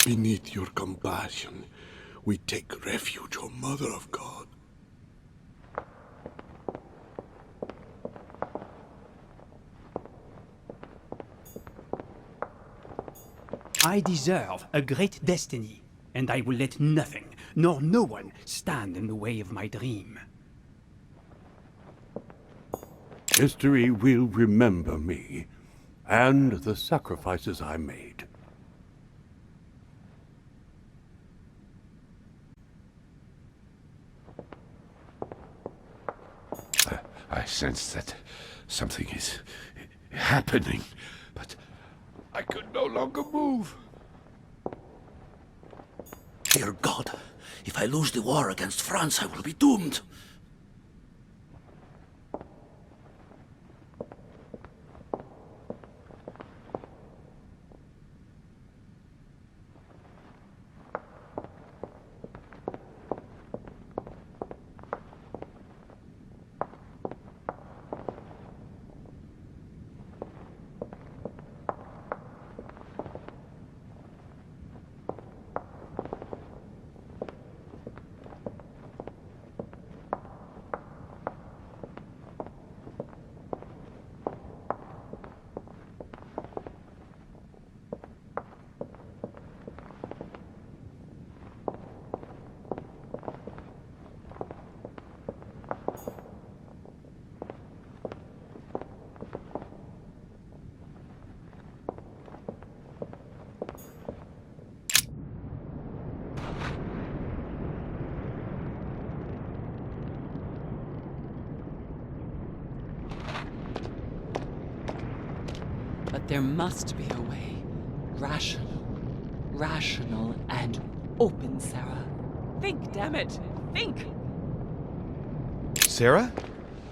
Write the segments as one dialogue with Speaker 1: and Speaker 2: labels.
Speaker 1: Beneath your compassion, we take refuge, O Mother of God.
Speaker 2: I deserve a great destiny, and I will let nothing, nor no one, stand in the way of my dream.
Speaker 1: History will remember me, and the sacrifices I made.
Speaker 3: I sense that something is happening, but I could no longer move.
Speaker 4: Dear God, if I lose the war against France, I will be doomed.
Speaker 5: But there must be a way. Rational and open, Sarah. Think, damn it! Think!
Speaker 6: Sarah?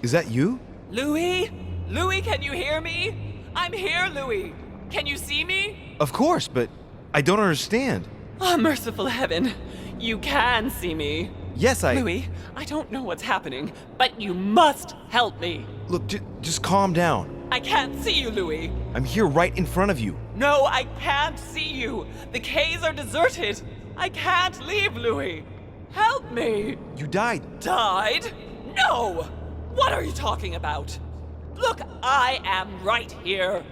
Speaker 6: Is that you?
Speaker 5: Louis? Louis, can you hear me? I'm here, Louis. Can you see me?
Speaker 6: Of course, but I don't understand.
Speaker 5: Oh, merciful heaven. You can see me.
Speaker 6: Yes,
Speaker 5: Louis, I don't know what's happening, but you must help me.
Speaker 6: Look, just calm down.
Speaker 5: I can't see you, Louis.
Speaker 6: I'm here right in front of you.
Speaker 5: No, I can't see you. The caves are deserted. I can't leave, Louis. Help me.
Speaker 6: You died.
Speaker 5: Died? No! What are you talking about? Look, I am right here.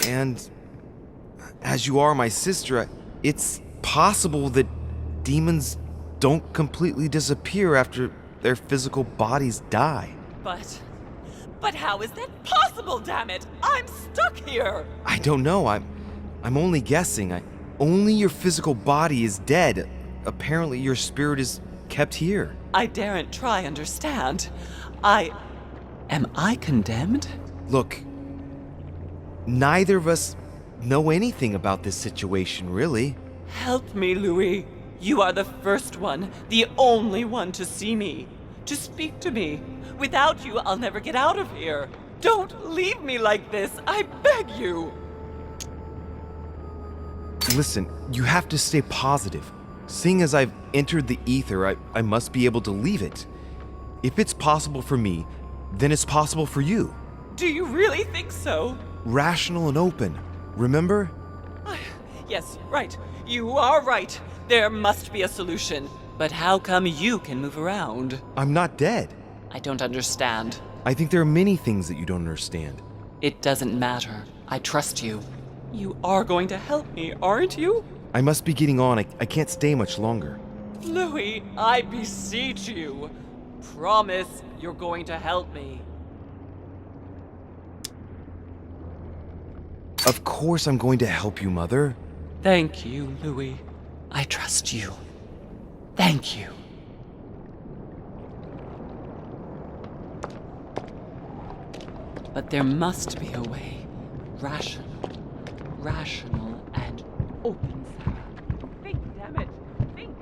Speaker 6: And as you are my sister, it's possible that demons don't completely disappear after their physical bodies die.
Speaker 5: But how is that possible, damn it? I'm stuck here.
Speaker 6: I don't know. I'm only guessing. Only your physical body is dead. Apparently your spirit is kept here.
Speaker 5: I daren't try understand. Am I condemned?
Speaker 6: Look, neither of us know anything about this situation, really.
Speaker 5: Help me, Louis. You are the first one, the only one to see me, to speak to me. Without you, I'll never get out of here. Don't leave me like this, I beg you.
Speaker 6: Listen, you have to stay positive. Seeing as I've entered the ether, I must be able to leave it. If it's possible for me, then it's possible for you.
Speaker 5: Do you really think so?
Speaker 6: Rational and open, remember?
Speaker 5: Yes, right. You are right. There must be a solution. But how come you can move around?
Speaker 6: I'm not dead.
Speaker 5: I don't understand.
Speaker 6: I think there are many things that you don't understand.
Speaker 5: It doesn't matter. I trust you. You are going to help me, aren't you?
Speaker 6: I must be getting on. I can't stay much longer.
Speaker 5: Louis, I beseech you. Promise you're going to help me.
Speaker 6: Of course I'm going to help you, Mother.
Speaker 5: Thank you, Louis. I trust you. Thank you. But there must be a way. Rational and open, Sarah. Think, damn it. Think.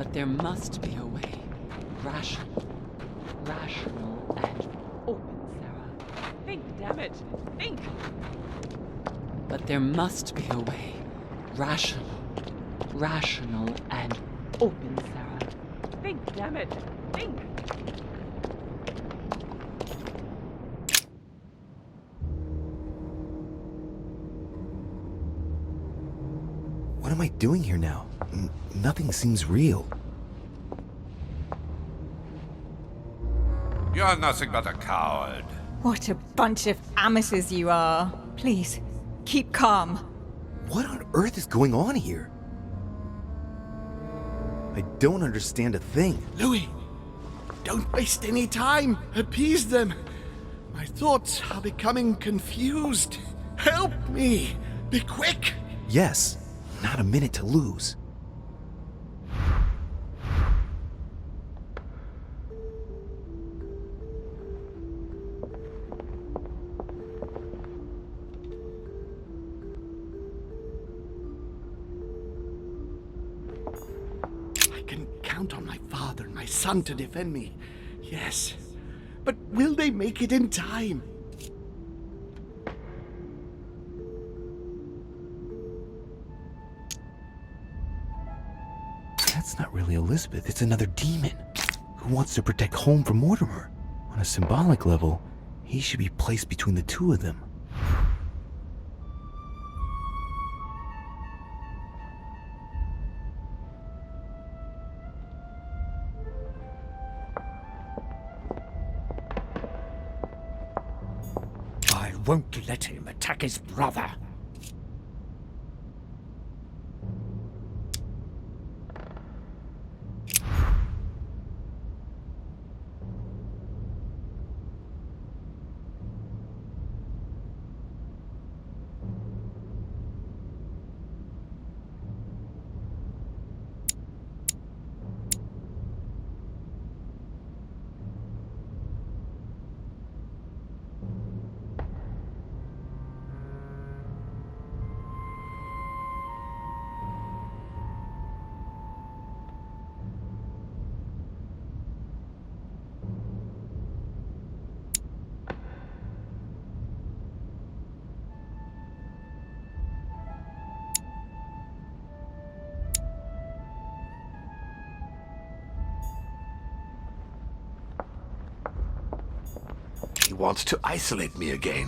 Speaker 5: But there must be a way. Rational and open, Sarah. Think, damn it, think! But there must be a way. Rational and open, Sarah. Think, damn it, think!
Speaker 6: What am I doing here now? Nothing seems real.
Speaker 3: You're nothing but a coward.
Speaker 7: What a bunch of amateurs you are. Please, keep calm.
Speaker 6: What on earth is going on here? I don't understand a thing.
Speaker 1: Louis, don't waste any time. Appease them. My thoughts are becoming confused. Help me. Be quick.
Speaker 6: Yes, not a minute to lose.
Speaker 1: I can count on my father and my son to defend me. Yes. But will they make it in time?
Speaker 6: That's not really Elizabeth, it's another demon who wants to protect home from Mortimer. On a symbolic level, he should be placed between the two of them.
Speaker 2: I won't let him attack his brother.
Speaker 3: He wants to isolate me again.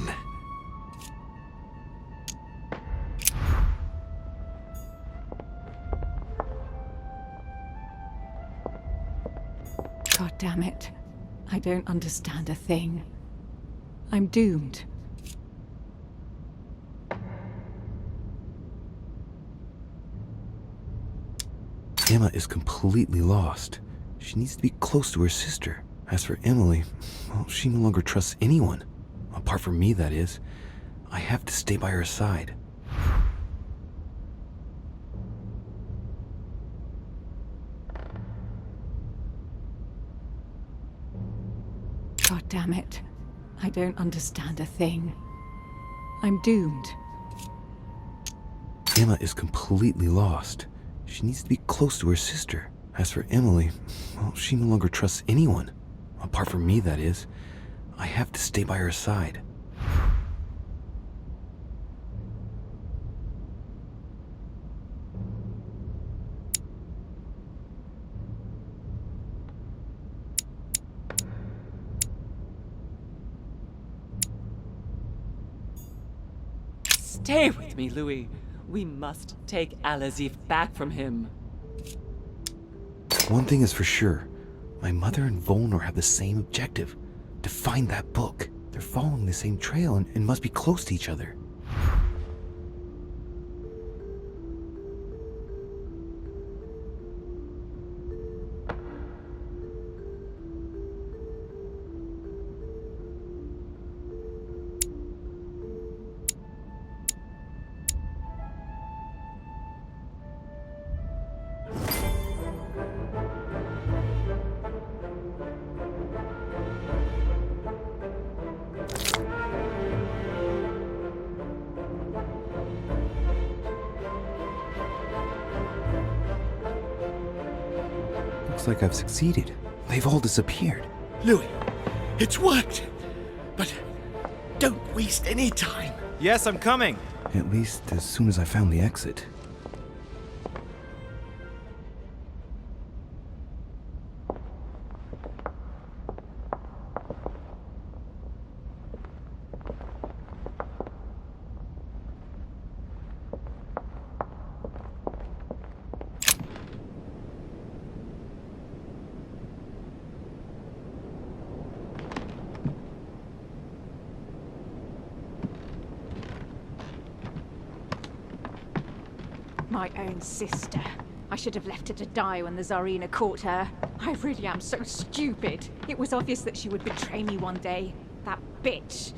Speaker 7: God damn it. I don't understand a thing. I'm doomed.
Speaker 6: Emma is completely lost. She needs to be close to her sister. As for Emily, well, she no longer trusts anyone. Apart from me, that is. I have to stay by her side.
Speaker 7: God damn it. I don't understand a thing. I'm doomed.
Speaker 6: Emma is completely lost. She needs to be close to her sister. As for Emily, well, she no longer trusts anyone. Apart from me, that is. I have to stay by her side.
Speaker 5: Stay with me, Louis. We must take Al-Azif back from him.
Speaker 6: One thing is for sure. My mother and Volnor have the same objective. To find that book. They're following the same trail and must be close to each other. like I've succeeded. They've all disappeared.
Speaker 1: Louis, it's worked. But don't waste any time.
Speaker 6: Yes, I'm coming! At least as soon as I found the exit.
Speaker 7: My own sister. I should have left her to die when the Tsarina caught her. I really am so stupid. It was obvious that she would betray me one day. That bitch.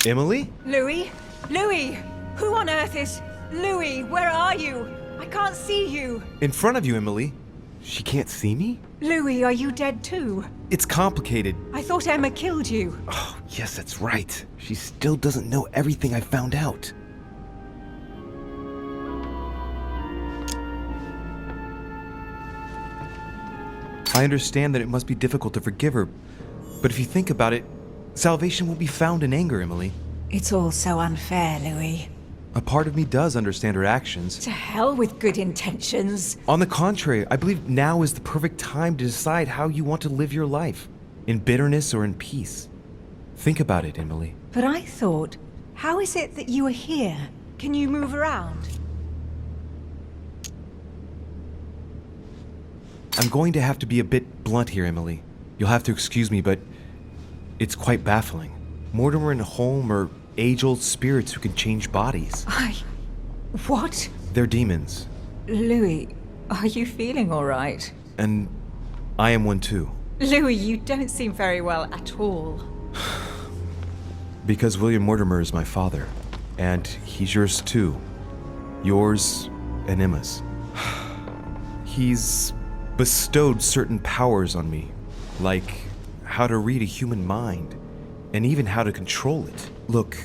Speaker 6: Emily?
Speaker 7: Louis? Louis! Who on earth is... Louis, where are you? I can't see you.
Speaker 6: In front of you, Emily. She can't see me?
Speaker 7: Louis, are you dead too?
Speaker 6: It's complicated.
Speaker 7: I thought Emma killed you.
Speaker 6: Oh, yes, that's right. She still doesn't know everything I found out. I understand that it must be difficult to forgive her, but if you think about it, salvation won't be found in anger, Emily.
Speaker 7: It's all so unfair, Louis.
Speaker 6: A part of me does understand her actions.
Speaker 7: To hell with good intentions.
Speaker 6: On the contrary, I believe now is the perfect time to decide how you want to live your life, in bitterness or in peace. Think about it, Emily.
Speaker 7: But I thought, how is it that you are here? Can you move around?
Speaker 6: I'm going to have to be a bit blunt here, Emily. You'll have to excuse me, but it's quite baffling. Mortimer and Holm are age-old spirits who can change bodies.
Speaker 7: What?
Speaker 6: They're demons.
Speaker 7: Louis, are you feeling all right?
Speaker 6: And I am one too.
Speaker 7: Louis, you don't seem very well at all.
Speaker 6: Because William Mortimer is my father. And he's yours too. Yours and Emma's. He's bestowed certain powers on me. Like how to read a human mind. And even how to control it. Look,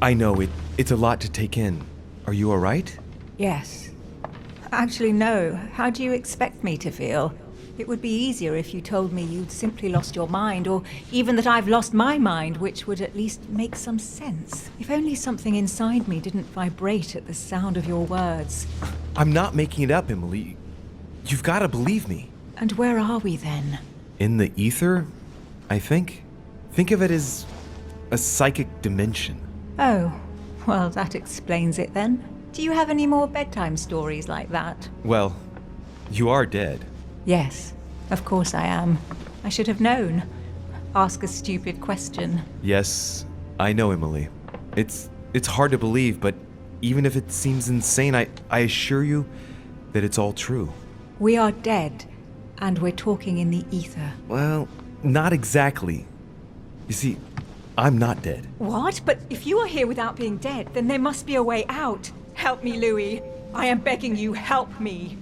Speaker 6: I know it's a lot to take in. Are you all right?
Speaker 7: Yes. Actually, no. How do you expect me to feel? It would be easier if you told me you'd simply lost your mind, or even that I've lost my mind, which would at least make some sense. If only something inside me didn't vibrate at the sound of your words.
Speaker 6: I'm not making it up, Emily. You've got to believe me.
Speaker 7: And where are we then?
Speaker 6: In the ether, I think. Think of it as a psychic dimension.
Speaker 7: Oh, well, that explains it then. Do you have any more bedtime stories like that?
Speaker 6: Well, you are dead.
Speaker 7: Yes, of course I am. I should have known. Ask a stupid question.
Speaker 6: Yes, I know, Emily. It's hard to believe, but even if it seems insane, I assure you that it's all true.
Speaker 7: We are dead, and we're talking in the ether.
Speaker 6: Well, not exactly. You see, I'm not dead.
Speaker 7: What? But if you are here without being dead, then there must be a way out. Help me, Louis. I am begging you, help me.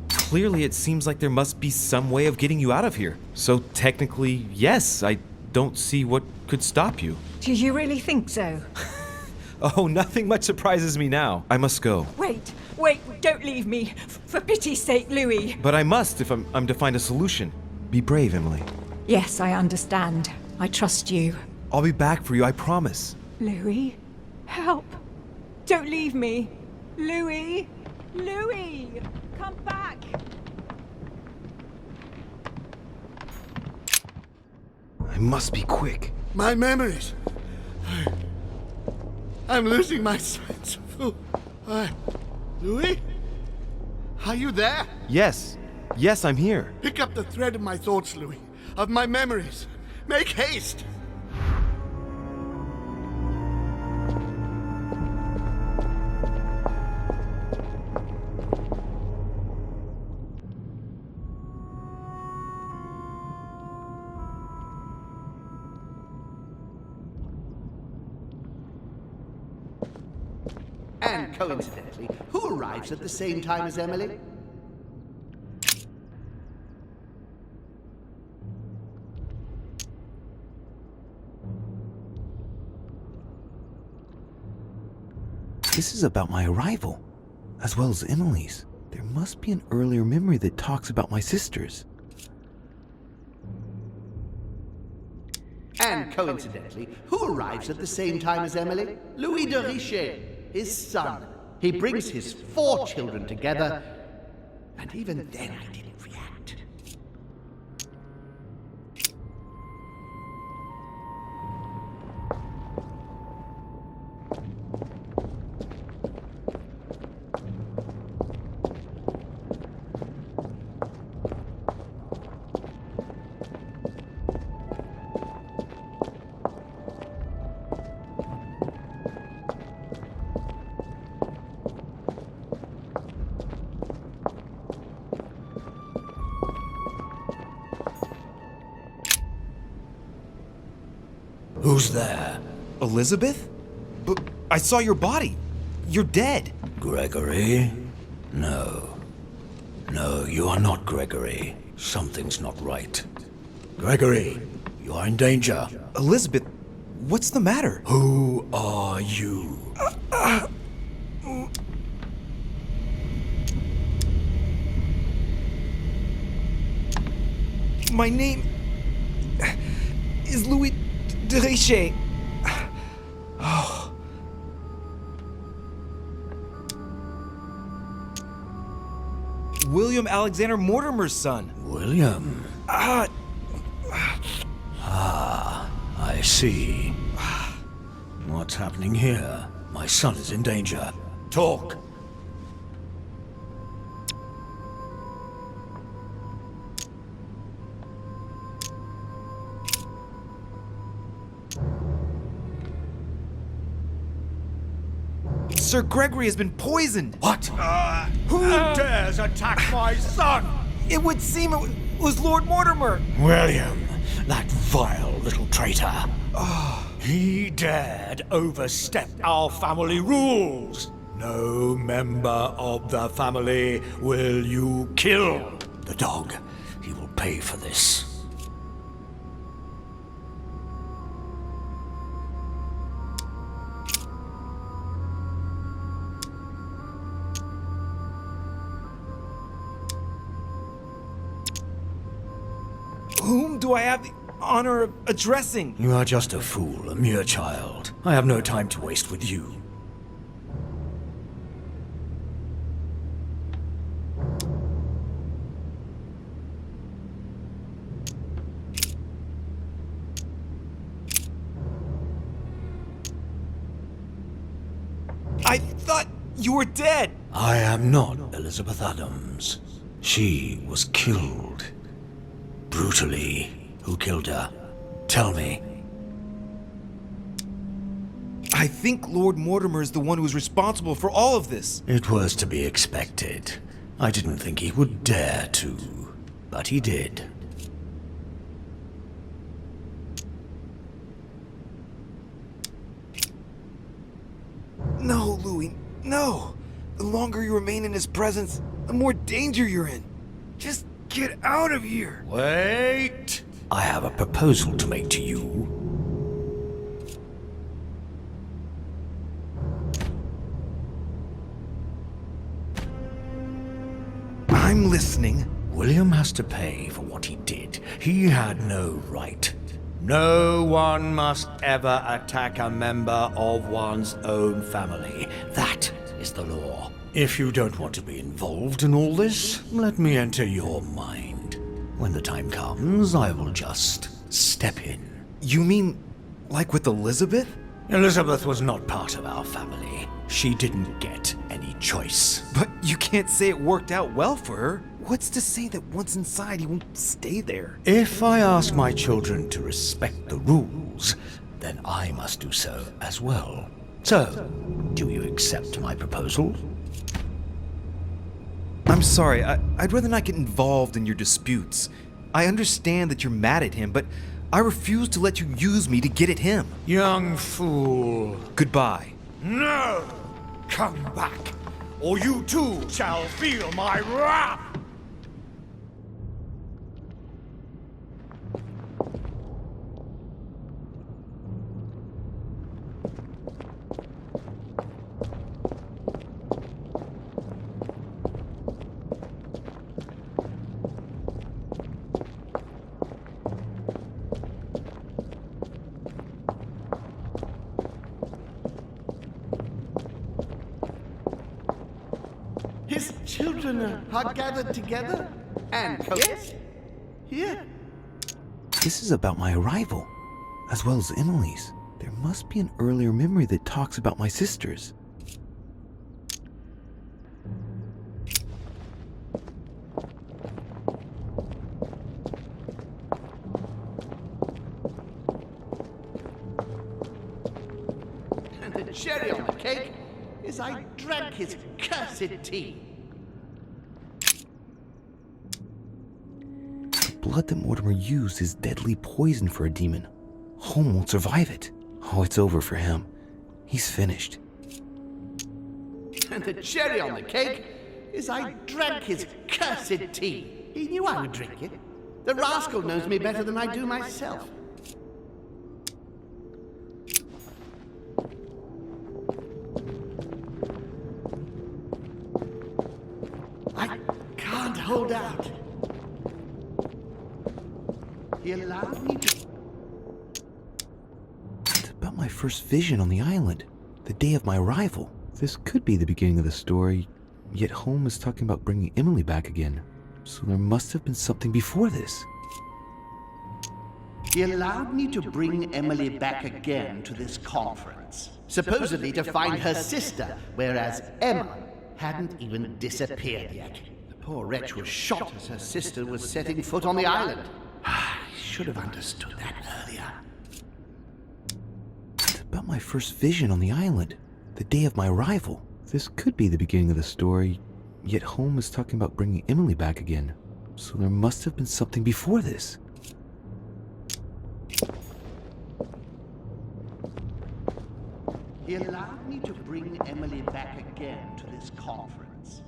Speaker 6: Clearly, it seems like there must be some way of getting you out of here. So technically, yes, I don't see what could stop you.
Speaker 7: Do you really think so?
Speaker 6: Oh, nothing much surprises me now. I must go.
Speaker 7: Wait, don't leave me. For pity's sake, Louis.
Speaker 6: But I must if I'm to find a solution. Be brave, Emily.
Speaker 7: Yes, I understand. I trust you.
Speaker 6: I'll be back for you, I promise.
Speaker 7: Louis, help. Don't leave me. Louis! Louis! Come back!
Speaker 6: I must be quick.
Speaker 1: My memories. I'm losing my sense of who... Louis? Are you there?
Speaker 6: Yes, I'm here.
Speaker 1: Pick up the thread of my thoughts, Louis. Of my memories. Make haste!
Speaker 8: And coincidentally, who arrives at the same time as Emily?
Speaker 6: This is about my arrival, as well as Emily's. There must be an earlier memory that talks about my sisters.
Speaker 8: And coincidentally, who arrives at the same time as Emily? Louis de Richet, his son. He brings his 4 children together, and even then I didn't react.
Speaker 4: Who's there?
Speaker 6: Elizabeth? But I saw your body. You're dead.
Speaker 4: Gregory? No. No, you are not Gregory. Something's not right. Gregory, you are in danger.
Speaker 6: Elizabeth, what's the matter?
Speaker 4: Who are you?
Speaker 6: My name is Louis de Richet. Oh. William Alexander Mortimer's son.
Speaker 4: William? I see. What's happening here? My son is in danger. Talk.
Speaker 6: Sir Gregory has been poisoned.
Speaker 4: What? Who dares attack my son?
Speaker 6: It would seem it was Lord Mortimer.
Speaker 4: William, that vile little traitor. He dared overstep our family rules. No member of the family will you kill. The dog, he will pay for this.
Speaker 6: Whom do I have the honor of addressing?
Speaker 4: You are just a fool, a mere child. I have no time to waste with you.
Speaker 6: I thought you were dead.
Speaker 4: I am not Elizabeth Adams. She was killed. Brutally. Who killed her? Tell me.
Speaker 6: I think Lord Mortimer is the one who's responsible for all of this.
Speaker 4: It was to be expected. I didn't think he would dare to, but he did.
Speaker 6: No, Louis, no. The longer you remain in his presence, the more danger you're in. Just get out of here.
Speaker 4: Wait! I have a proposal to make to you.
Speaker 6: I'm listening.
Speaker 4: William has to pay for what he did. He had no right. No one must ever attack a member of one's own family. That is the law. If you don't want to be involved in all this, let me enter your mind. When the time comes, I will just step in.
Speaker 6: You mean like with Elizabeth?
Speaker 4: Elizabeth was not part of our family. She didn't get any choice.
Speaker 6: But you can't say it worked out well for her. What's to say that once inside he won't stay there?
Speaker 4: If I ask my children to respect the rules, then I must do so as well. So, do you accept my proposal?
Speaker 6: I'm sorry, I'd rather not get involved in your disputes. I understand that you're mad at him, but I refuse to let you use me to get at him.
Speaker 4: Young fool.
Speaker 6: Goodbye.
Speaker 4: No! Come back, or you too shall feel my wrath!
Speaker 8: children are gathered together and coalesce here.
Speaker 6: This is about my arrival, as well as Emily's. There must be an earlier memory that talks about my sisters.
Speaker 8: And the cherry on the cake is I drank his cursed tea.
Speaker 6: The blood that Mortimer used is deadly poison for a demon. Holm won't survive it. Oh, it's over for him. He's finished.
Speaker 8: And the cherry on the cake is I drank his cursed tea. He knew I would drink it. The rascal knows me better than I do myself. I can't hold out. He allowed me to...
Speaker 6: It's about my first vision on the island, the day of my arrival. This could be the beginning of the story, yet Holm is talking about bringing Emily back again. So there must have been something before this.
Speaker 8: He allowed me to bring Emily back again to this conference, supposedly to find her sister, whereas Emma hadn't even disappeared yet. The poor wretch was shot as her sister was setting foot on the island. I should have understood that earlier.
Speaker 6: It's about my first vision on the island, the day of my arrival. This could be the beginning of the story, yet Holm is talking about bringing Emily back again. So there must have been something before this.
Speaker 8: He allowed me to bring Emily back again to this conference.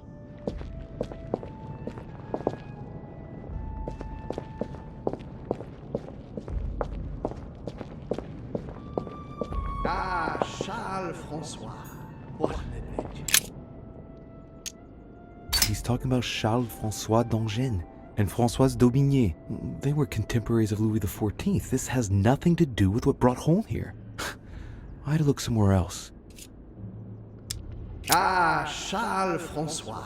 Speaker 8: Ah, Charles François. What an adventure.
Speaker 6: He's talking about Charles François d'Angennes and Françoise d'Aubigné. They were contemporaries of Louis XIV. This has nothing to do with what brought Holm here. I had to look somewhere else.
Speaker 8: Ah, Charles François.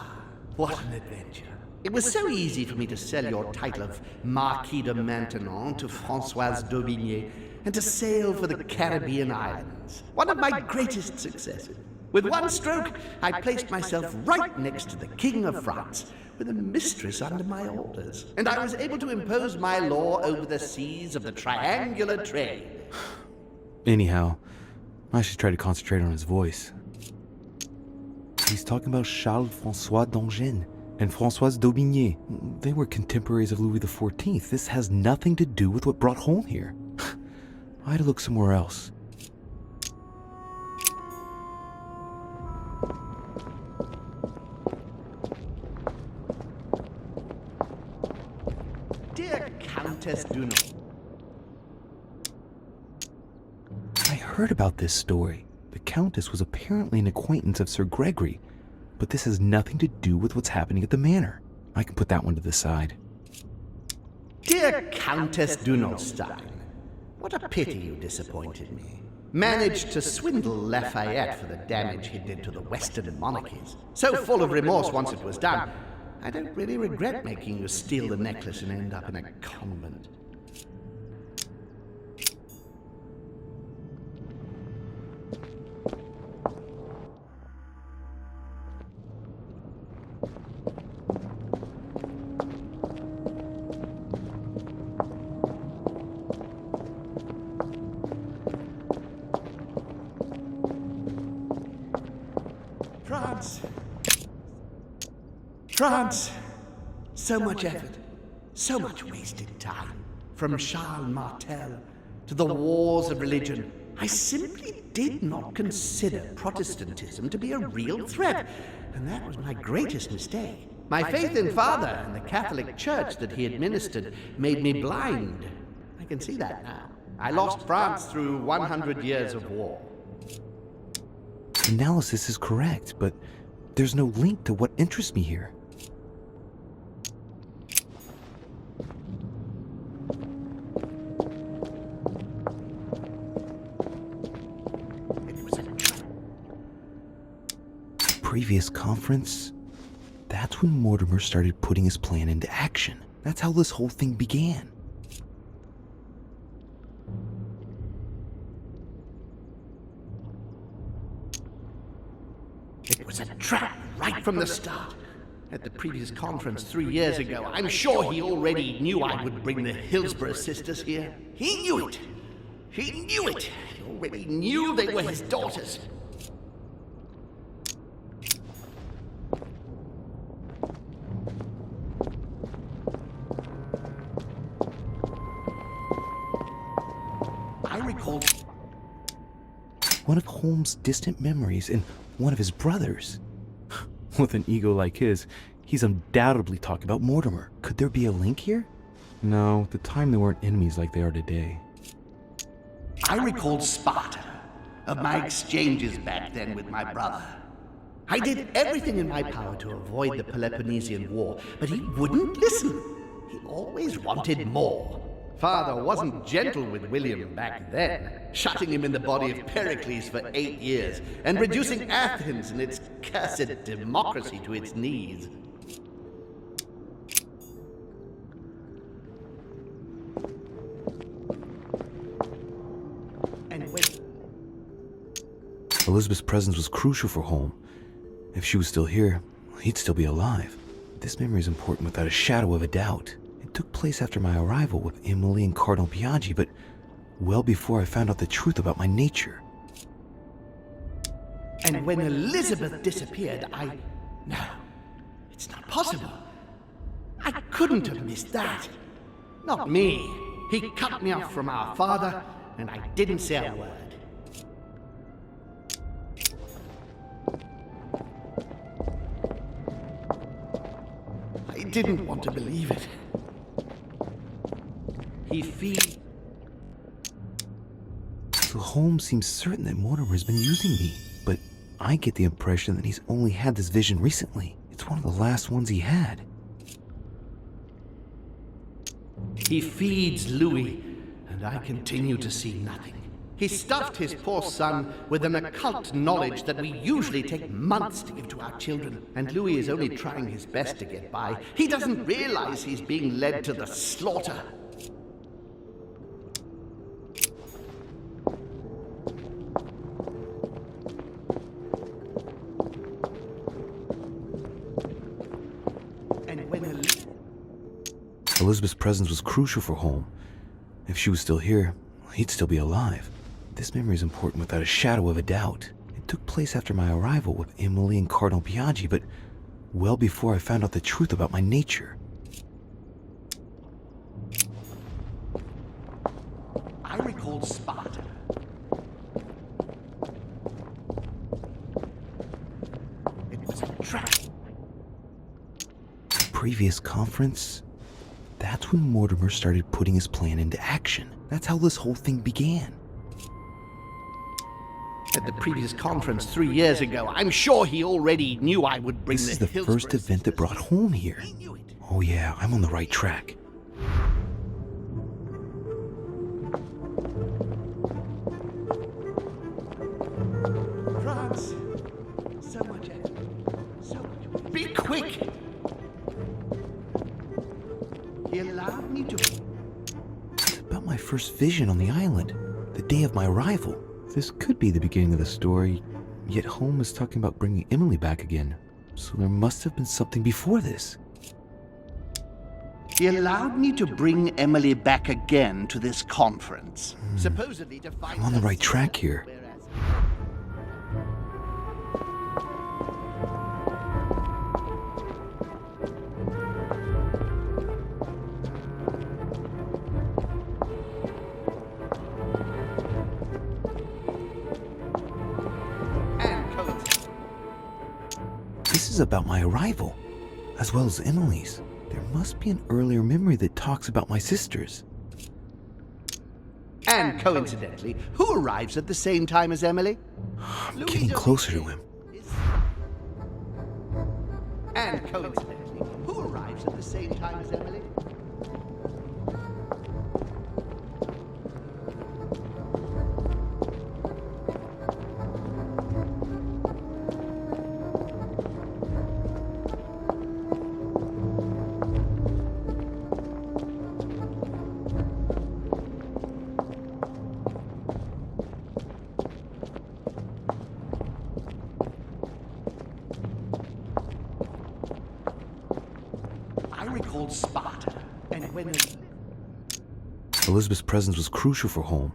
Speaker 8: What an adventure. It was so easy for me to sell your title of Marquis de Maintenon to Françoise d'Aubigné and to sail for the Caribbean islands. One of my greatest successes. With one stroke, I placed myself right next to the King of France, with a mistress under my orders. And I was able to impose my law over the seas of the triangular trade.
Speaker 6: Anyhow, I should try to concentrate on his voice. He's talking about Charles François d'Angennes and Françoise d'Aubigné. They were contemporaries of Louis XIV. This has nothing to do with what brought Holm here. I had to look somewhere else.
Speaker 8: Dear Countess Dunant.
Speaker 6: I heard about this story. The Countess was apparently an acquaintance of Sir Gregory, but this has nothing to do with what's happening at the manor. I can put that one to the side.
Speaker 8: Dear Countess Dunotstein, what a pity you disappointed me. Managed to swindle Lafayette for the damage he did to the Western monarchies. So full of remorse once it was done, I don't really regret making you steal the necklace and end up in a convent. France. So much effort, so much wasted time. From Charles Martel to the wars of religion. I simply did not consider Protestantism to be a real threat, and that was my greatest mistake. My faith in Father and the Catholic Church that he administered made me blind. I can see that now. I lost France through 100 years of war.
Speaker 6: Analysis is correct, but there's no link to what interests me here. Previous conference? That That's when Mortimer started putting his plan into action. That's how this whole thing began.
Speaker 8: It was a trap right from the start. At the previous conference 3 years ago, I'm sure he already knew I would bring the Hillsborough sisters here. He knew it. He knew it. He already knew they were his daughters. I recall
Speaker 6: One of Holmes' distant memories and one of his brothers. With an ego like his, he's undoubtedly talking about Mortimer. Could there be a link here? No, at the time they weren't enemies like they are today.
Speaker 8: I recalled Sparta, of my exchanges back then with my brother. I did everything in my power to avoid the Peloponnesian War, but he wouldn't listen. He always wanted more. Father wasn't gentle with William back then, shutting him in the body of Pericles for 8 years, and reducing Athens and its cursed democracy to its knees. And when
Speaker 6: Elizabeth's presence was crucial for Holmes. If she was still here, he'd still be alive. This memory is important without a shadow of a doubt. It took place after my arrival with Emily and Cardinal Biaggi, but well before I found out the truth about my nature.
Speaker 8: And when Elizabeth disappeared, No, it's not possible. I couldn't have missed that. Not me. He cut me off from our father, and I didn't say a word. I didn't want to believe it.
Speaker 6: So Holmes seems certain that Mortimer's been using me, but I get the impression that he's only had this vision recently. It's one of the last ones he had.
Speaker 8: He feeds Louis, and I continue to see nothing. He stuffed his poor son with an occult knowledge that we usually take months to give to our children, and Louis is only trying his best to get by. He doesn't realize he's being led to the slaughter. And when
Speaker 6: Elizabeth's presence was crucial for Holmes. If she was still here, he'd still be alive. This memory is important without a shadow of a doubt. It took place after my arrival with Emily and Cardinal Biaggi, but well before I found out the truth about my nature.
Speaker 8: I recalled Sparta. It was a trap.
Speaker 6: Previous conference? That's when Mortimer started putting his plan into action. That's how this whole thing began.
Speaker 8: At the previous conference 3 years ago, I'm sure he already knew I would bring
Speaker 6: This is the first event that brought Holmes here. Oh yeah, I'm on the right track.
Speaker 8: France. So much energy. So much. Be quick! He allowed me to...
Speaker 6: It's about my first vision on the island, the day of my arrival. This could be the beginning of the story, yet Holmes is talking about bringing Emily back again. So there must have been something before this.
Speaker 8: He allowed me to bring Emily back again to this conference. Supposedly to find...
Speaker 6: I'm on the right track here. This is about my arrival, as well as Emily's. There must be an earlier memory that talks about my sisters.
Speaker 8: And coincidentally, who arrives at the same time as Emily?
Speaker 6: I'm getting closer to him.
Speaker 8: And coincidentally, who arrives at the same time as Emily? I recalled Sparta, and when...
Speaker 6: Elizabeth's presence was crucial for Holm.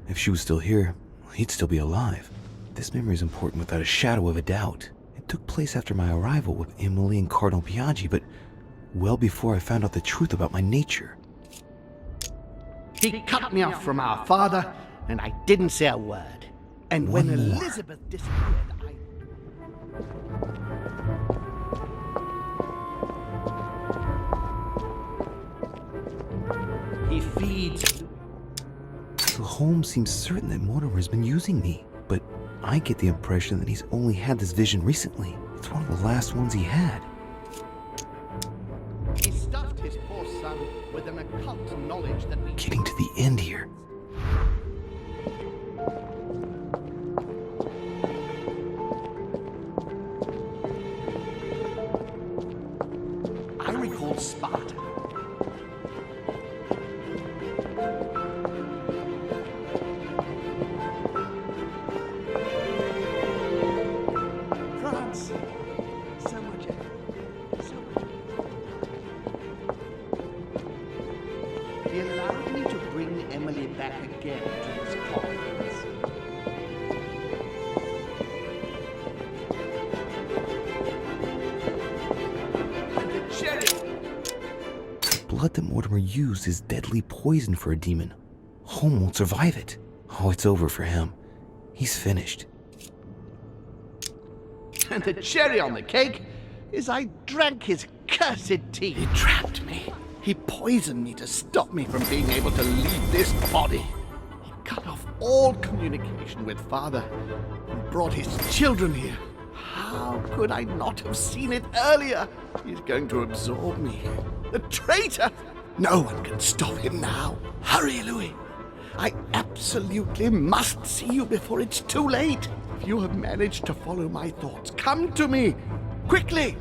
Speaker 6: If she was still here, he'd still be alive. This memory is important without a shadow of a doubt. It took place after my arrival with Emily and Cardinal Piaggi, but well before I found out the truth about my nature.
Speaker 8: He cut me off from our father, and I didn't say a word. And when
Speaker 6: One more.
Speaker 8: Elizabeth disappeared, He feeds...
Speaker 6: So Holmes seems certain that Mortimer has been using me, but I get the impression that he's only had this vision recently. It's one of the last ones he had.
Speaker 8: He stuffed his poor son with an occult knowledge that we...
Speaker 6: Getting to the end here.
Speaker 8: I recalled Sparta. France. So much. He allowed me to bring Emily back again to his conference. And the cherry.
Speaker 6: The blood that Mortimer used is deadly poison for a demon. Holm won't survive it. Oh, it's over for him. He's finished.
Speaker 8: And the cherry on the cake is I drank his cursed tea.
Speaker 1: He trapped me. He poisoned me to stop me from being able to leave this body. He cut off all communication with Father and brought his children here. How could I not have seen it earlier? He's going to absorb me. The traitor! No one can stop him now. Hurry, Louis. I absolutely must see you before it's too late. If you have managed to follow my thoughts, come to me. Quickly!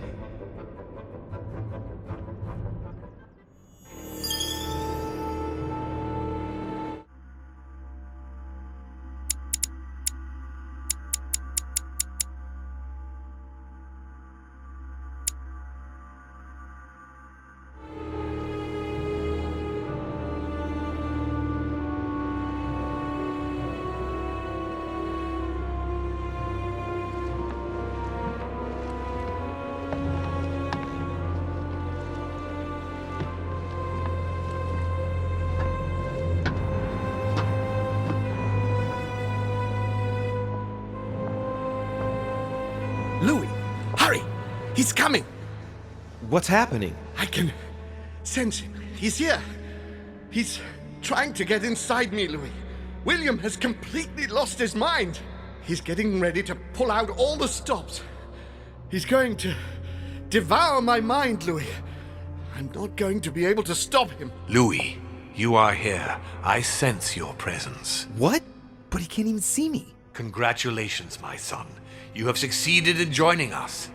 Speaker 1: Louis, hurry! He's coming!
Speaker 6: What's happening?
Speaker 1: I can sense him. He's here. He's trying to get inside me, Louis. William has completely lost his mind. He's getting ready to pull out all the stops. He's going to devour my mind, Louis. I'm not going to be able to stop him.
Speaker 9: Louis, you are here. I sense your presence.
Speaker 6: What? But he can't even see me.
Speaker 9: Congratulations, my son. You have succeeded in joining us.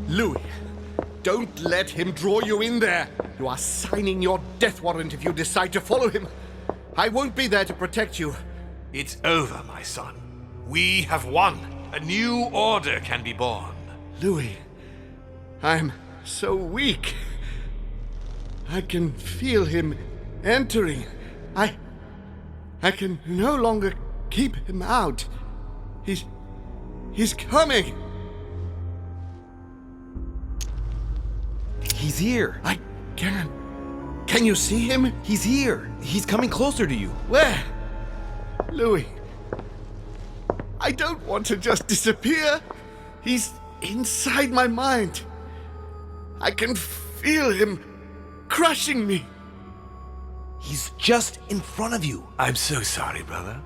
Speaker 1: Louis, don't let him draw you in there. You are signing your death warrant if you decide to follow him. I won't be there to protect you.
Speaker 9: It's over, my son. We have won. A new order can be born.
Speaker 1: Louis, I'm so weak. I can feel him entering. I can no longer keep him out. He's coming.
Speaker 6: He's here.
Speaker 1: I can't. Can you see him?
Speaker 6: He's here. He's coming closer to you.
Speaker 1: Where? Louis. I don't want to just disappear. He's inside my mind. I can feel him crushing me.
Speaker 6: He's just in front of you.
Speaker 9: I'm so sorry, brother.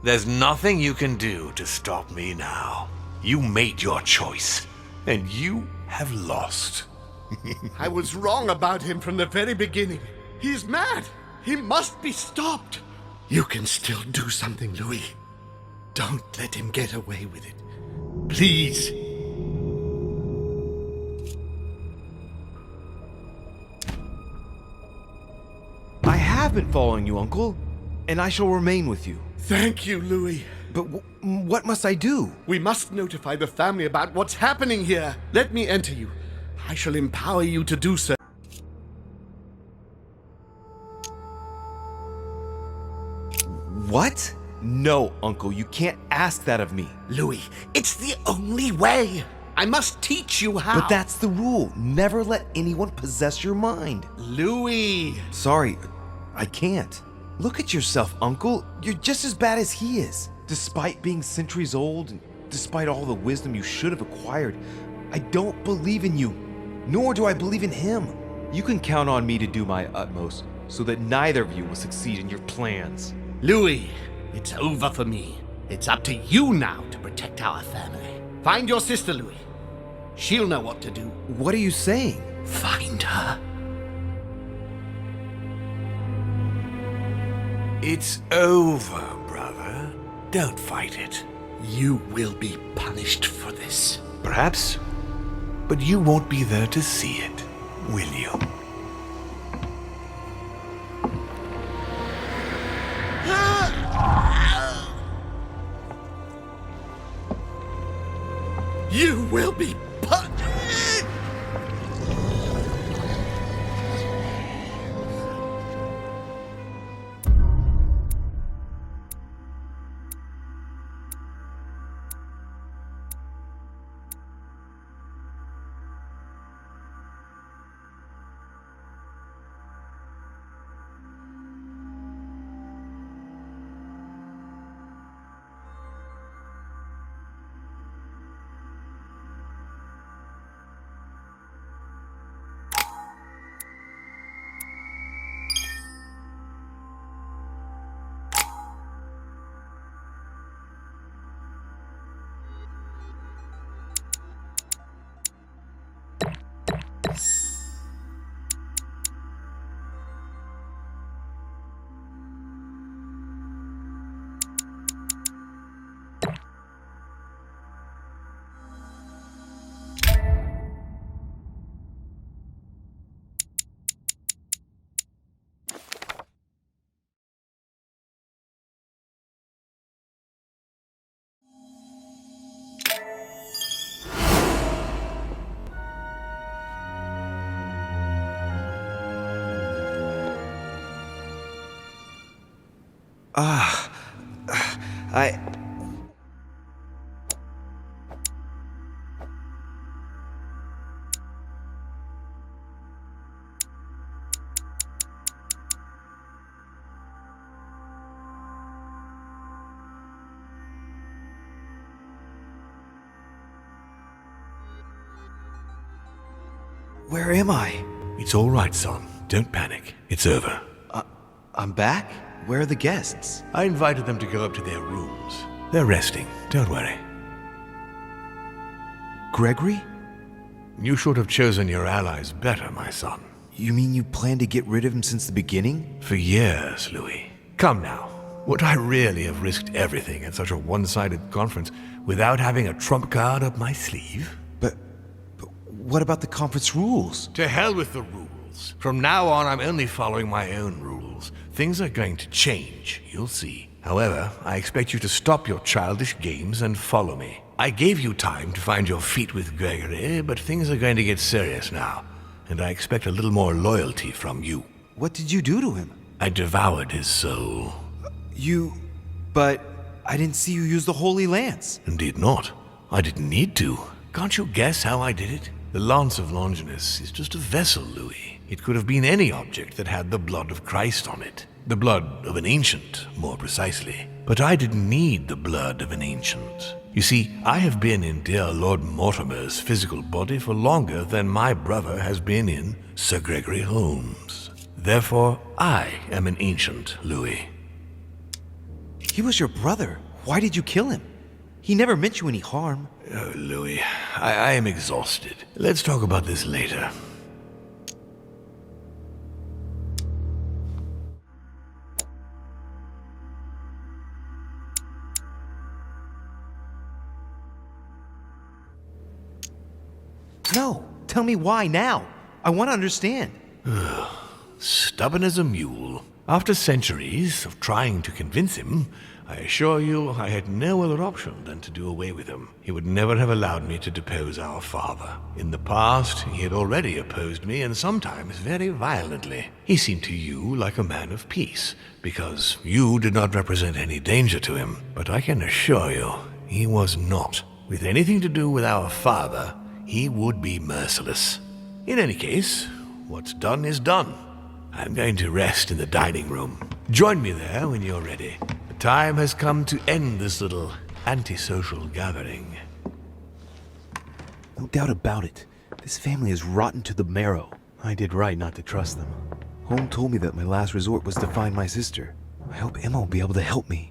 Speaker 9: There's nothing you can do to stop me now. You made your choice, and you have lost.
Speaker 1: I was wrong about him from the very beginning. He's mad. He must be stopped. You can still do something, Louis. Don't let him get away with it. Please.
Speaker 6: I have been following you, Uncle, and I shall remain with you.
Speaker 1: Thank you, Louis.
Speaker 6: But what must I do?
Speaker 1: We must notify the family about what's happening here. Let me enter you. I shall empower you to do so.
Speaker 6: What? No, Uncle, you can't ask that of me.
Speaker 8: Louis, it's the only way. I must teach you how.
Speaker 6: But that's the rule. Never let anyone possess your mind.
Speaker 8: Louis.
Speaker 6: Sorry, I can't. Look at yourself, Uncle. You're just as bad as he is. Despite being centuries old, and despite all the wisdom you should have acquired, I don't believe in you, nor do I believe in him. You can count on me to do my utmost so that neither of you will succeed in your plans.
Speaker 8: Louis, it's over for me. It's up to you now to protect our family. Find your sister, Louis. She'll know what to do.
Speaker 6: What are you saying?
Speaker 8: Find her.
Speaker 9: It's over, brother. Don't fight it.
Speaker 8: You will be punished for this.
Speaker 9: Perhaps, but you won't be there to see it, will you?
Speaker 1: You will be punished!
Speaker 6: Where am I?
Speaker 9: It's all right, son. Don't panic. It's over.
Speaker 6: I'm back? Where are the guests?
Speaker 9: I invited them to go up to their rooms. They're resting. Don't worry.
Speaker 6: Gregory?
Speaker 9: You should have chosen your allies better, my son.
Speaker 6: You mean you planned to get rid of him since the beginning?
Speaker 9: For years, Louis. Come now. Would I really have risked everything at such a one-sided conference without having a trump card up my sleeve?
Speaker 6: But what about the conference rules?
Speaker 9: To hell with the rules. From now on, I'm only following my own rules. Things are going to change, you'll see. However, I expect you to stop your childish games and follow me. I gave you time to find your feet with Gregory, but things are going to get serious now, and I expect a little more loyalty from you.
Speaker 6: What did you do to him?
Speaker 9: I devoured his soul.
Speaker 6: But I didn't see you use the Holy Lance.
Speaker 9: Indeed not. I didn't need to. Can't you guess how I did it? The Lance of Longinus is just a vessel, Louis. It could have been any object that had the blood of Christ on it. The blood of an ancient, more precisely. But I didn't need the blood of an ancient. You see, I have been in dear Lord Mortimer's physical body for longer than my brother has been in Sir Gregory Holmes. Therefore, I am an ancient, Louis.
Speaker 6: He was your brother. Why did you kill him? He never meant you any harm.
Speaker 9: Oh, Louis, I am exhausted. Let's talk about this later.
Speaker 6: No, tell me why now. I want to understand.
Speaker 9: Stubborn as a mule. After centuries of trying to convince him, I assure you I had no other option than to do away with him. He would never have allowed me to depose our father. In the past, he had already opposed me, and sometimes very violently. He seemed to you like a man of peace, because you did not represent any danger to him. But I can assure you, he was not. With anything to do with our father, he would be merciless. In any case, what's done is done. I'm going to rest in the dining room. Join me there when you're ready. The time has come to end this little antisocial gathering.
Speaker 10: No doubt about it. This family is rotten to the marrow. I did right not to trust them. Home told me that my last resort was to find my sister. I hope Emma will be able to help me.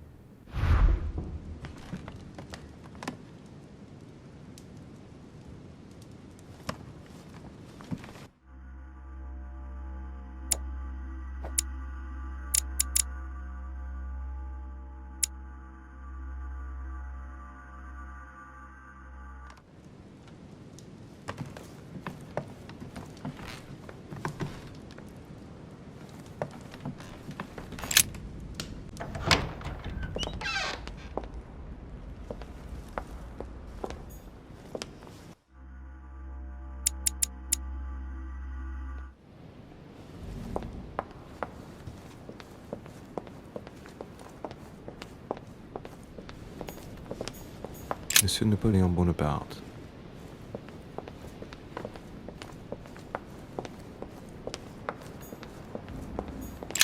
Speaker 10: Monsieur Napoleon Bonaparte.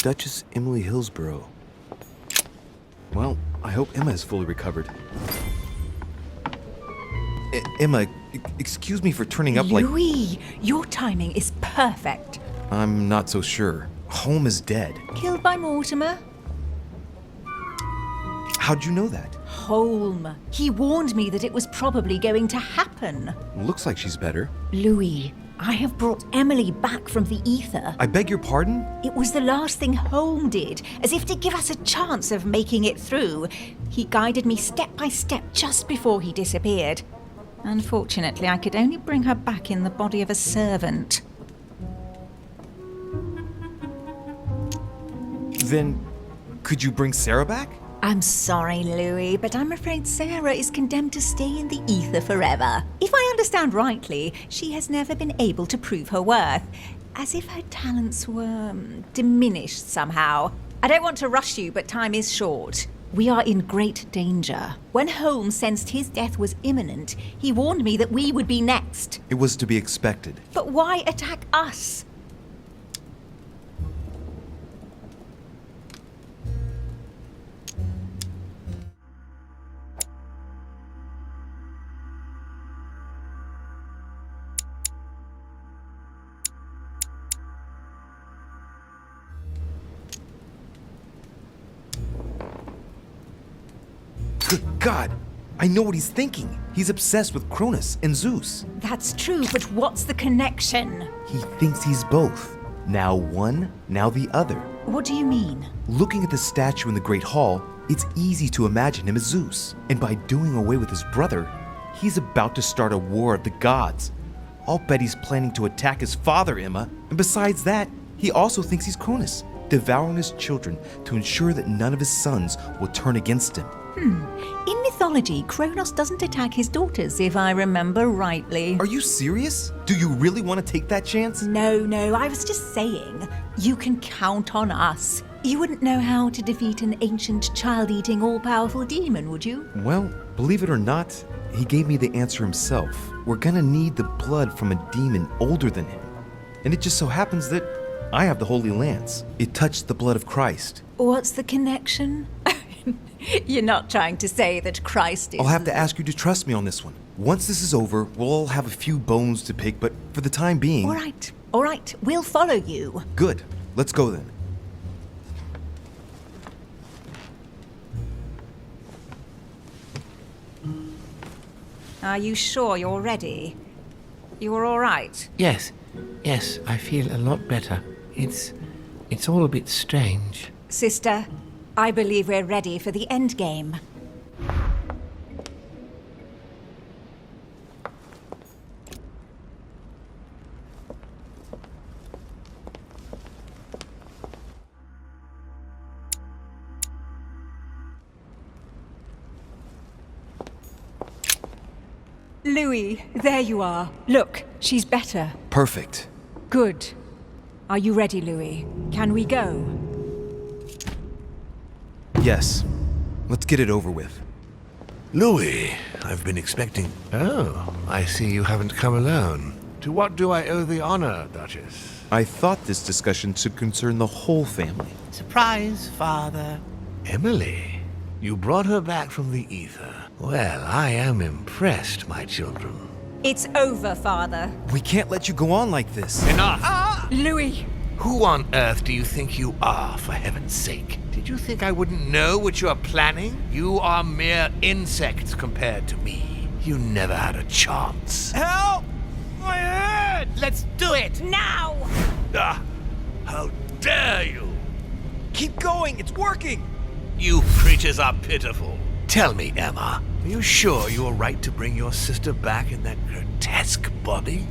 Speaker 10: Duchess Emily Hillsborough. Well, I hope Emma is fully recovered. Emma, excuse me for turning up like...
Speaker 7: Louis, your timing is perfect.
Speaker 10: I'm not so sure. Home is dead.
Speaker 7: Killed by Mortimer?
Speaker 10: How'd you know that?
Speaker 7: Holm. He warned me that it was probably going to happen.
Speaker 10: Looks like she's better.
Speaker 7: Louis, I have brought Emily back from the ether.
Speaker 10: I beg your pardon?
Speaker 7: It was the last thing Holm did, as if to give us a chance of making it through. He guided me step by step just before he disappeared. Unfortunately, I could only bring her back in the body of a servant.
Speaker 10: Then, could you bring Sarah back?
Speaker 7: I'm sorry, Louis, but I'm afraid Sarah is condemned to stay in the ether forever. If I understand rightly, she has never been able to prove her worth, as if her talents were diminished somehow. I don't want to rush you, but time is short. We are in great danger. When Holmes sensed his death was imminent, he warned me that we would be next.
Speaker 10: It was to be expected.
Speaker 7: But why attack us?
Speaker 10: Good God! I know what he's thinking. He's obsessed with Cronus and Zeus.
Speaker 7: That's true, but what's the connection?
Speaker 10: He thinks he's both. Now one, now the other.
Speaker 7: What do you mean?
Speaker 10: Looking at the statue in the Great Hall, it's easy to imagine him as Zeus. And by doing away with his brother, he's about to start a war of the gods. I'll bet he's planning to attack his father, Emma. And besides that, he also thinks he's Cronus, devouring his children to ensure that none of his sons will turn against him.
Speaker 7: In mythology, Kronos doesn't attack his daughters, if I remember rightly.
Speaker 10: Are you serious? Do you really want to take that chance?
Speaker 7: No, I was just saying. You can count on us. You wouldn't know how to defeat an ancient, child-eating, all-powerful demon, would you?
Speaker 10: Well, believe it or not, he gave me the answer himself. We're gonna need the blood from a demon older than him. And it just so happens that I have the Holy Lance. It touched the blood of Christ.
Speaker 7: What's the connection? You're not trying to say that Christ is...
Speaker 10: I'll have to ask you to trust me on this one. Once this is over, we'll all have a few bones to pick, but for the time being...
Speaker 7: All right, we'll follow you.
Speaker 10: Good. Let's go then.
Speaker 7: Are you sure you're ready? You're all right?
Speaker 11: Yes, I feel a lot better. It's all a bit strange.
Speaker 7: Sister, I believe we're ready for the endgame. Louis, there you are. Look, she's better.
Speaker 10: Perfect.
Speaker 7: Good. Are you ready, Louis? Can we go?
Speaker 10: Yes. Let's get it over with.
Speaker 9: Louis, I've been expecting... Oh, I see you haven't come alone. To what do I owe the honor, Duchess?
Speaker 10: I thought this discussion should concern the whole family.
Speaker 11: Surprise, Father.
Speaker 9: Emily, you brought her back from the ether. Well, I am impressed, my children.
Speaker 7: It's over, Father.
Speaker 10: We can't let you go on like this.
Speaker 9: Enough!
Speaker 7: Louis!
Speaker 9: Who on earth do you think you are, for heaven's sake? Did you think I wouldn't know what you are planning? You are mere insects compared to me. You never had a chance.
Speaker 10: Help! My head!
Speaker 11: Let's do it!
Speaker 7: Now!
Speaker 9: Ah, how dare you!
Speaker 10: Keep going, it's working!
Speaker 9: You creatures are pitiful. Tell me, Emma, are you sure you are right to bring your sister back in that grotesque body?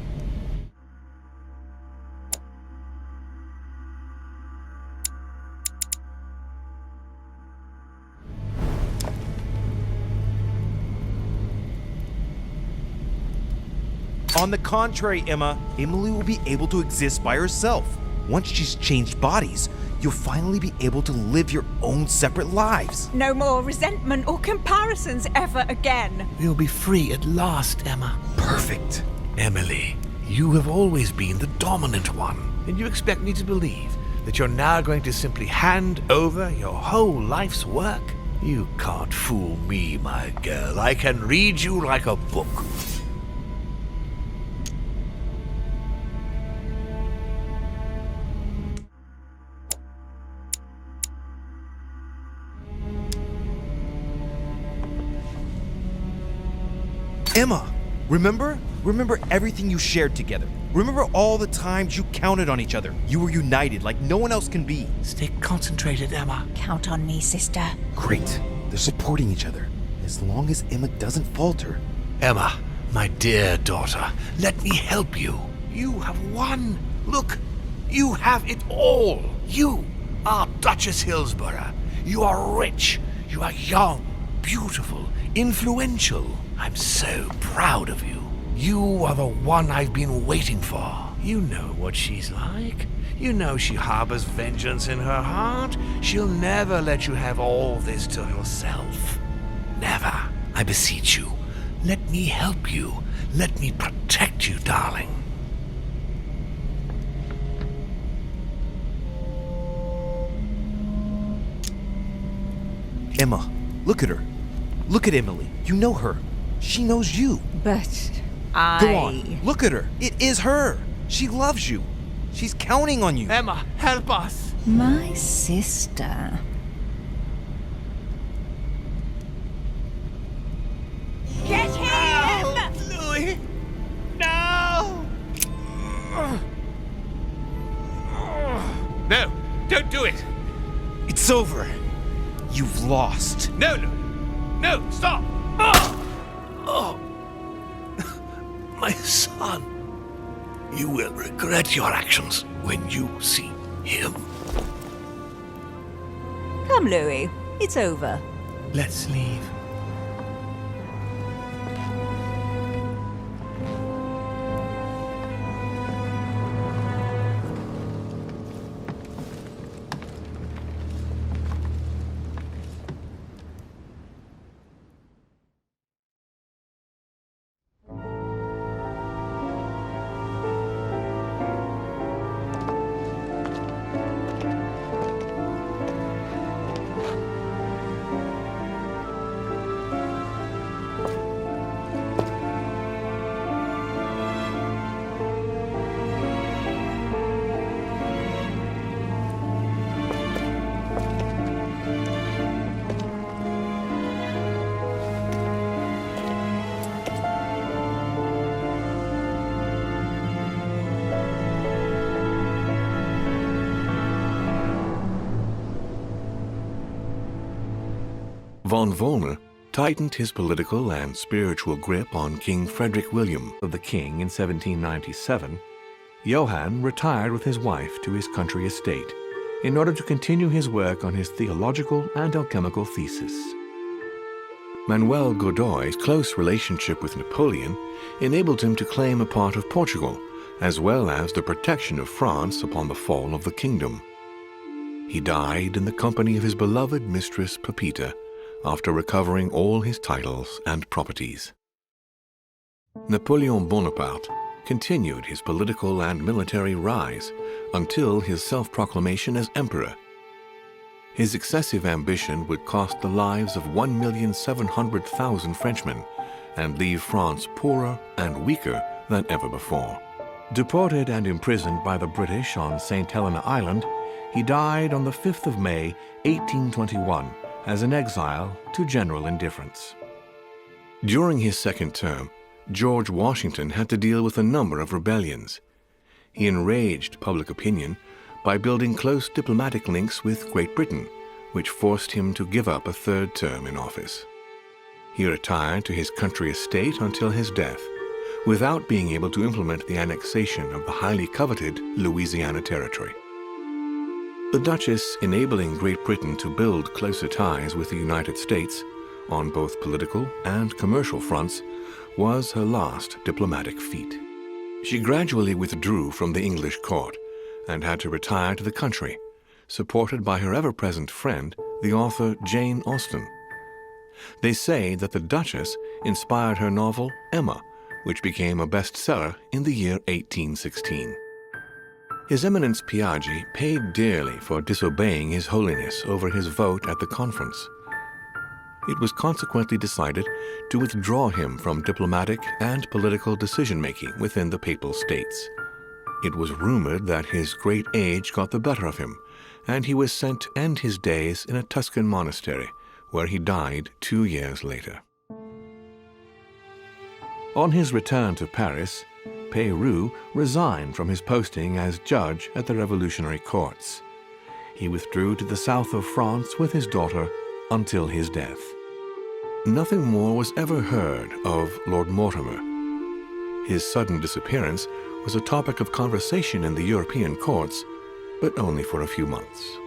Speaker 10: On the contrary, Emma, Emily will be able to exist by herself. Once she's changed bodies, you'll finally be able to live your own separate lives.
Speaker 7: No more resentment or comparisons ever again.
Speaker 9: You'll be free at last, Emma.
Speaker 10: Perfect.
Speaker 9: Emily, you have always been the dominant one, and you expect me to believe that you're now going to simply hand over your whole life's work? You can't fool me, my girl. I can read you like a book.
Speaker 10: Emma, remember? Remember everything you shared together. Remember all the times you counted on each other. You were united like no one else can be.
Speaker 9: Stay concentrated, Emma.
Speaker 7: Count on me, sister.
Speaker 10: Great. They're supporting each other. As long as Emma doesn't falter.
Speaker 9: Emma, my dear daughter, let me help you. You have won. Look, you have it all. You are Duchess Hillsborough. You are rich. You are young, beautiful, influential. I'm so proud of you. You are the one I've been waiting for. You know what she's like. You know she harbors vengeance in her heart. She'll never let you have all this to yourself. Never. I beseech you. Let me help you. Let me protect you, darling.
Speaker 10: Emma, look at her. Look at Emily. You know her. She knows you.
Speaker 7: But
Speaker 10: Go on. Look at her. It is her. She loves you. She's counting on you.
Speaker 9: Emma, help us.
Speaker 7: My sister. Get him!
Speaker 9: Louis! No! No, don't do it.
Speaker 10: It's over. You've lost.
Speaker 9: No, Louis. No, stop. Oh, my son. You will regret your actions when you see him.
Speaker 7: Come, Louis. It's over.
Speaker 9: Let's leave.
Speaker 3: Von Wollner tightened his political and spiritual grip on King Frederick William of the King in 1797. Johann retired with his wife to his country estate in order to continue his work on his theological and alchemical thesis. Manuel Godoy's close relationship with Napoleon enabled him to claim a part of Portugal, as well as the protection of France upon the fall of the kingdom. He died in the company of his beloved mistress Pepita after recovering all his titles and properties. Napoleon Bonaparte continued his political and military rise until his self-proclamation as emperor. His excessive ambition would cost the lives of 1,700,000 Frenchmen and leave France poorer and weaker than ever before. Deported and imprisoned by the British on St. Helena Island, he died on the 5th of May, 1821, as an exile to general indifference. During his second term, George Washington had to deal with a number of rebellions. He enraged public opinion by building close diplomatic links with Great Britain, which forced him to give up a third term in office. He retired to his country estate until his death, without being able to implement the annexation of the highly coveted Louisiana Territory. The Duchess, enabling Great Britain to build closer ties with the United States on both political and commercial fronts, was her last diplomatic feat. She gradually withdrew from the English court and had to retire to the country, supported by her ever-present friend, the author Jane Austen. They say that the Duchess inspired her novel Emma, which became a bestseller in the year 1816. His Eminence Piaggi paid dearly for disobeying His Holiness over his vote at the conference. It was consequently decided to withdraw him from diplomatic and political decision-making within the Papal States. It was rumored that his great age got the better of him, and he was sent to end his days in a Tuscan monastery, where he died 2 years later. On his return to Paris, Peyroux resigned from his posting as judge at the revolutionary courts. He withdrew to the south of France with his daughter until his death. Nothing more was ever heard of Lord Mortimer. His sudden disappearance was a topic of conversation in the European courts, but only for a few months.